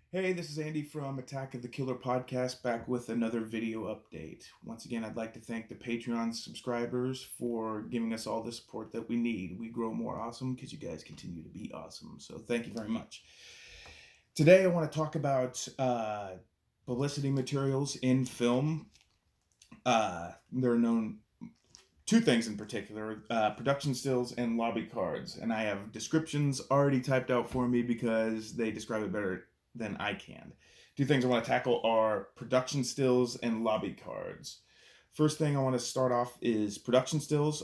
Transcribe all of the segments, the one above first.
Hey, this is Andy from Attack of the Killer podcast, back with another video update. Once again, I'd like to thank the Patreon subscribers for giving us all the support that we need. We grow more awesome because you guys continue to be awesome. So thank you very much. Today, I want to talk about publicity materials in film. There are known two things in particular, production stills and lobby cards. And I have descriptions already typed out for me because they describe it better than I can. Two things I want to tackle are production stills and lobby cards. First thing I want to start off is production stills.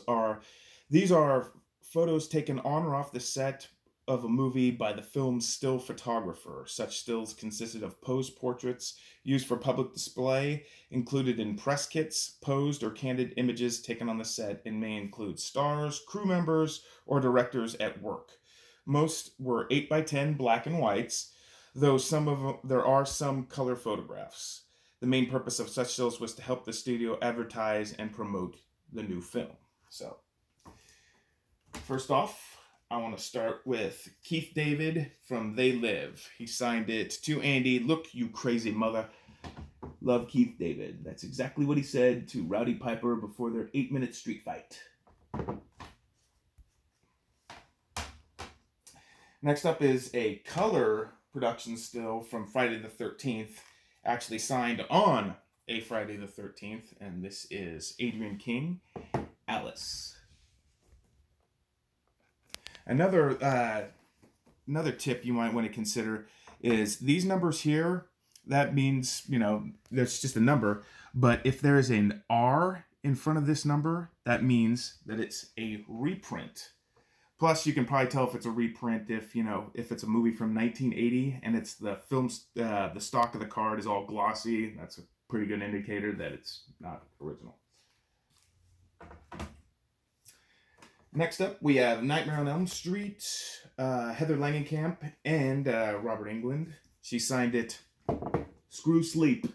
These are photos taken on or off the set of a movie by the film's still photographer. Such stills consisted of posed portraits used for public display, included in press kits, posed or candid images taken on the set, and may include stars, crew members, or directors at work. Most were 8 by 10 black and whites, though there are some color photographs. The main purpose of such stills was to help the studio advertise and promote the new film. So, first off, I want to start with Keith David from They Live. He signed it to Andy. Look, you crazy mother. Love Keith David. That's exactly what he said to Rowdy Piper before their 8-minute street fight. Next up is a color production still from Friday the 13th, actually signed on a Friday the 13th, and this is Adrian King, Alice. Another tip you might want to consider is these numbers here. That means, that's just a number. But if there is an R in front of this number, that means that it's a reprint. Plus, you can probably tell if it's a reprint if it's a movie from 1980 and it's the stock of the card is all glossy. That's a pretty good indicator that it's not original. Next up, we have Nightmare on Elm Street, Heather Langenkamp, and Robert Englund. She signed it, Screw Sleep.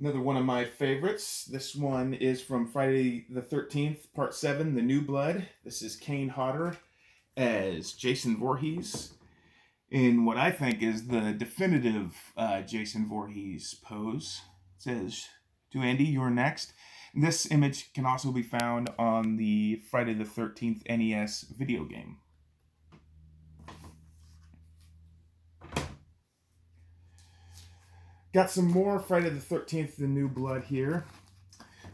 Another one of my favorites. This one is from Friday the 13th, Part 7, The New Blood. This is Kane Hodder as Jason Voorhees in what I think is the definitive Jason Voorhees pose. It says, to Andy, you're next. This image can also be found on the Friday the 13th NES video game. Got some more Friday the 13th, The New Blood here.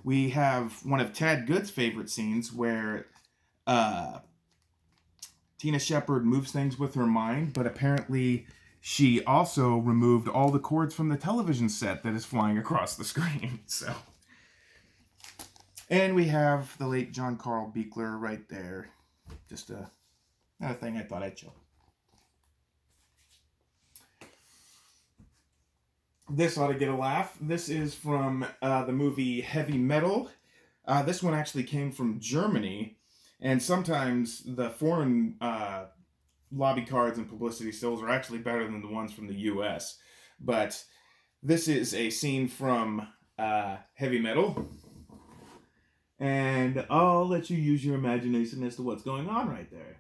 We have one of Tad Good's favorite scenes where Tina Shepard moves things with her mind, but apparently she also removed all the cords from the television set that is flying across the screen. And we have the late John Carl Buechler right there. Just another thing I thought I'd show. This ought to get a laugh. This is from the movie Heavy Metal. This one actually came from Germany. And sometimes the foreign lobby cards and publicity stills are actually better than the ones from the US. But this is a scene from Heavy Metal. And I'll let you use your imagination as to what's going on right there.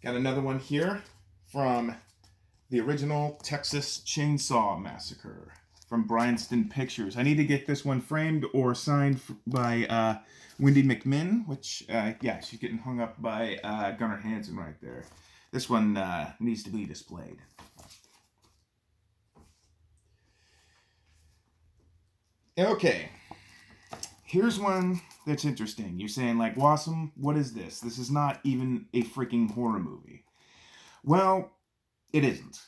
Got another one here from the original Texas Chainsaw Massacre from Bryanston Pictures. I need to get this one framed or signed by Wendy McMinn, which, she's getting hung up by Gunnar Hansen right there. This one needs to be displayed. Okay, here's one that's interesting. You're saying, like, Wassam, what is this? This is not even a freaking horror movie. Well, it isn't.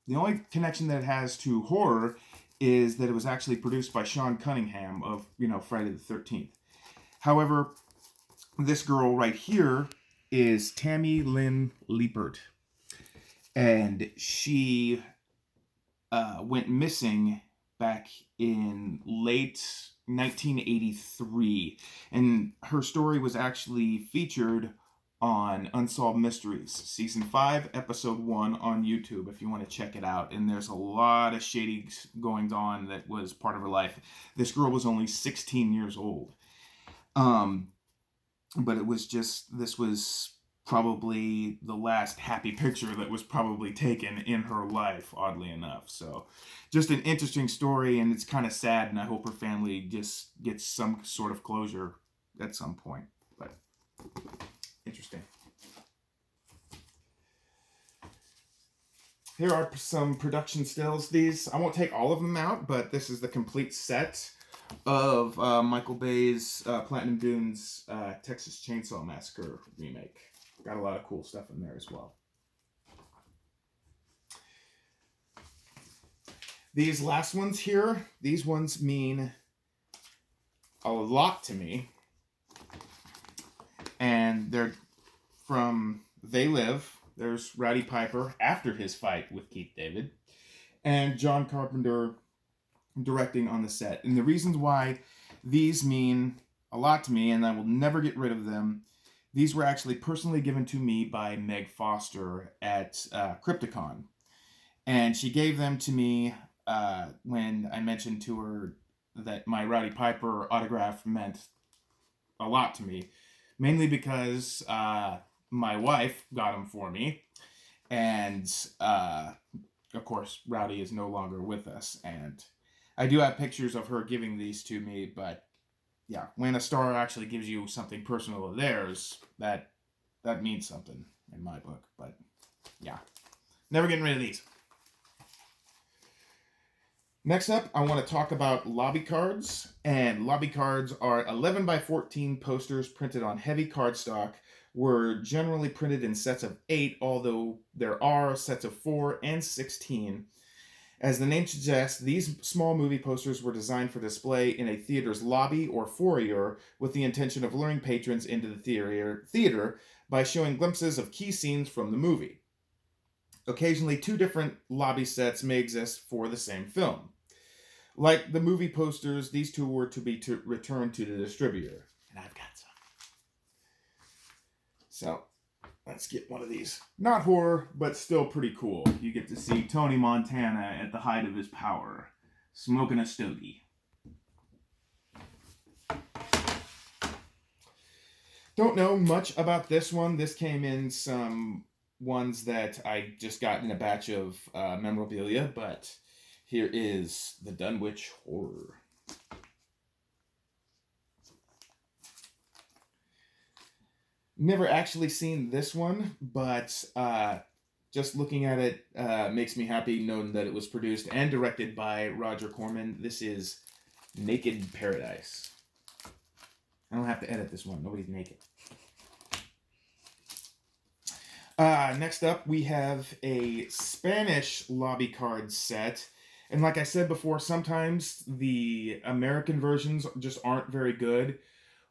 The only connection that it has to horror is that it was actually produced by Sean Cunningham of, Friday the 13th. However, this girl right here is Tammy Lynn Liepert. And she went missing back in late 1983. And her story was actually featured on Unsolved Mysteries, Season 5, Episode 1 on YouTube if you want to check it out. And there's a lot of shady goings on that was part of her life. This girl was only 16 years old. But it was just, this was probably the last happy picture that was probably taken in her life, oddly enough. So just an interesting story, and it's kind of sad, and I hope her family just gets some sort of closure at some point. But interesting. Here are some production stills. These, I won't take all of them out, but this is the complete set of Michael Bay's Platinum Dunes Texas Chainsaw Massacre remake. Got a lot of cool stuff in there as well. These last ones here, these ones mean a lot to me. And they're from They Live. There's Roddy Piper after his fight with Keith David. And John Carpenter directing on the set. And the reasons why these mean a lot to me, and I will never get rid of them, these were actually personally given to me by Meg Foster at Crypticon. And she gave them to me when I mentioned to her that my Roddy Piper autograph meant a lot to me. Mainly because my wife got them for me. And, of course, Rowdy is no longer with us. And I do have pictures of her giving these to me, but yeah, when a star actually gives you something personal of theirs, that means something in my book. But yeah, never getting rid of these. Next up, I want to talk about lobby cards. And lobby cards are 11 by 14 posters printed on heavy cardstock. Were generally printed in sets of 8, although there are sets of 4 and 16. As the name suggests, these small movie posters were designed for display in a theater's lobby or foyer with the intention of luring patrons into the theater by showing glimpses of key scenes from the movie. Occasionally, 2 different lobby sets may exist for the same film. Like the movie posters, these 2 were to be returned to the distributor. And I've got some. So, let's get one of these. Not horror, but still pretty cool. You get to see Tony Montana at the height of his power, smoking a stogie. Don't know much about this one. This came in some ones that I just got in a batch of memorabilia, but here is the Dunwich Horror. Never actually seen this one, but just looking at it makes me happy knowing that it was produced and directed by Roger Corman. This is Naked Paradise. I don't have to edit this one. Nobody's naked. Next up, we have a Spanish lobby card set. And like I said before, sometimes the American versions just aren't very good.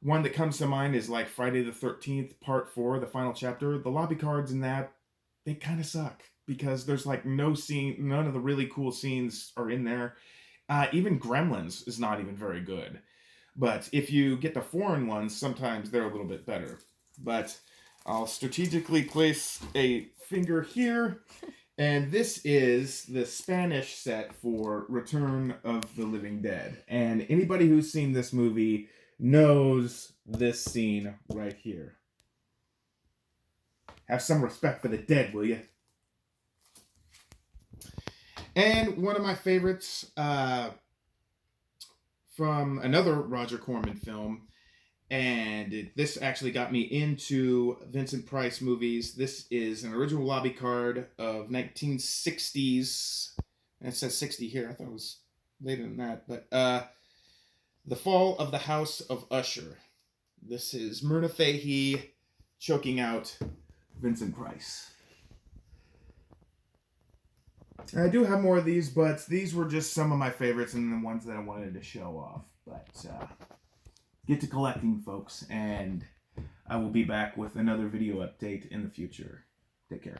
One that comes to mind is like Friday the 13th, Part 4, the final chapter. The lobby cards in that, they kind of suck because there's like no scene, none of the really cool scenes are in there. Even Gremlins is not even very good. But if you get the foreign ones, sometimes they're a little bit better. But I'll strategically place a finger here. And this is the Spanish set for Return of the Living Dead. And anybody who's seen this movie knows this scene right here. Have some respect for the dead, will you? And one of my favorites from another Roger Corman film, and this actually got me into Vincent Price movies. This is an original lobby card of 1960s. And it says 60 here. I thought it was later than that. But The Fall of the House of Usher. This is Myrna Fahey choking out Vincent Price. And I do have more of these, but these were just some of my favorites and the ones that I wanted to show off. But get to collecting, folks, and I will be back with another video update in the future. Take care.